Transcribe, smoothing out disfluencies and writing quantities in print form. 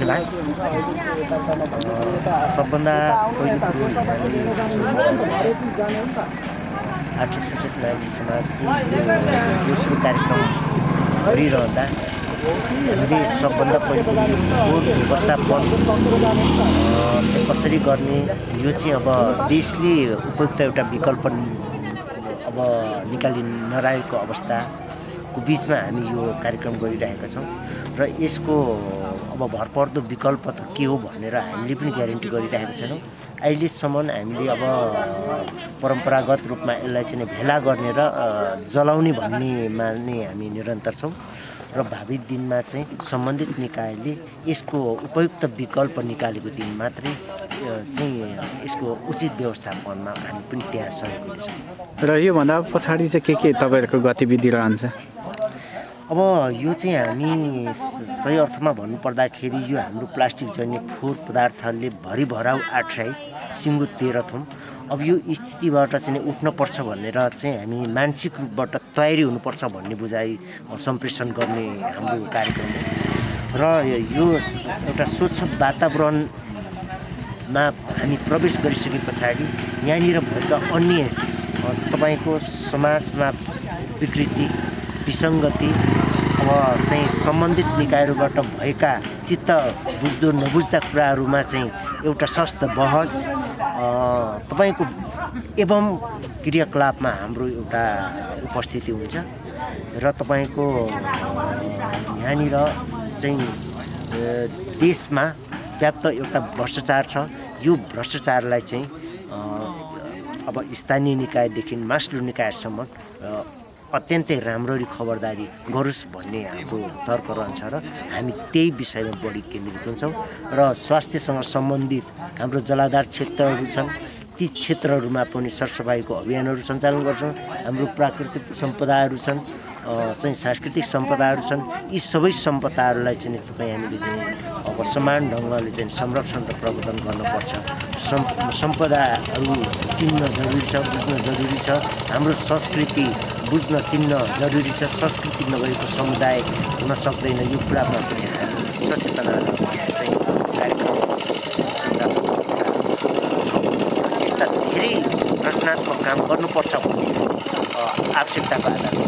धन्यवाद। सबभन्दा पहिलो कुरो आर्थिक सचेत नागरिक समाजले दोस्रो कार्यक्रम गरिरहँदा हामीले सबभन्दा पहिलो फोहोर व्यवस्थापन चाहिँ कसरी गर्ने, यो चाहिँ अब देशले उपयुक्त एउटा विकल्प अब निकालि नरहेको अवस्थाको बिचमा हामी यो कार्यक्रम गरिरहेका छौँ र यसको अब भरपर्दो विकल्प त के हो भनेर हामीले पनि ग्यारेन्टी गरिरहेका छैनौँ। अहिलेसम्म हामीले अब परम्परागत रूपमा यसलाई चाहिँ भेला गर्ने र जलाउने भन्नेमा नै हामी निरन्तर छौँ र भावी दिनमा चाहिँ सम्बन्धित निकायले यसको उपयुक्त विकल्प निकालेको दिन मात्रै चाहिँ यसको उचित व्यवस्थापनमा हामी पनि त्यहाँ सहयोग गर्छौँ। र योभन्दा पछाडि चाहिँ के तपाईँहरूको गतिविधि रहन्छ? अब यो चाहिँ हामी सही अर्थमा भन्नुपर्दाखेरि यो हाम्रो प्लास्टिक जन्य फोहोर पदार्थले भरिभराउ आठराई सिङ्गो तेह्रथुम। अब यो स्थितिबाट चाहिँ उठ्नुपर्छ भनेर चाहिँ हामी मानसिक रूपबाट तयारी हुनुपर्छ भन्ने बुझाइ सम्प्रेषण गर्ने हाम्रो कार्यक्रम हो र यो एउटा स्वच्छ वातावरणमा हामी प्रवेश गरिसके पछाडि यहाँनिर भएका अन्य तपाईँको समाजमा विकृति विसङ्गति अब चाहिँ सम्बन्धित निकायहरूबाट भएका चित्त बुझ्दो नबुझ्दा कुराहरूमा चाहिँ एउटा स्वस्थ बहस तपाईँको एवं क्रियाकलापमा हाम्रो एउटा उपस्थिति हुन्छ र तपाईँको यहाँनिर चाहिँ देशमा व्याप्त एउटा भ्रष्टाचार छ। यो भ्रष्टाचारलाई चाहिँ अब स्थानीय निकायदेखि मास्लो निकायसम्म अत्यन्तै राम्ररी खबरदारी गरोस् भन्ने हाम्रो तर्क रहन्छ र हामी त्यही विषयमा बढी केन्द्रित हुन्छौँ र स्वास्थ्यसँग सम्बन्धित हाम्रो जलाधार क्षेत्रहरू छन्, ती क्षेत्रहरूमा पनि सरसफाइको अभियानहरू सञ्चालन गर्छौँ। हाम्रो प्राकृतिक सम्पदाहरू छन्, चाहिँ सांस्कृतिक सम्पदाहरू छन्, यी सबै सम्पदाहरूलाई चाहिँ तपाईँ हामीले चाहिँ अब समान ढङ्गले चाहिँ संरक्षण र प्रवर्धन गर्नुपर्छ। सम्पदाहरू चिन्न जरुरी छ, बुझ्न जरुरी छ। हाम्रो संस्कृति बुझ्न चिन्न जरुरी छ। संस्कृति नभएको समुदाय हुन सक्दैन। यो कुरामा पनि हामी सचेतना चाहिँ कार्यक्रम सञ्चालन छौँ। यस्ता धेरै रचनात्मक काम गर्नुपर्छ भन्ने आवश्यकताको आधारमा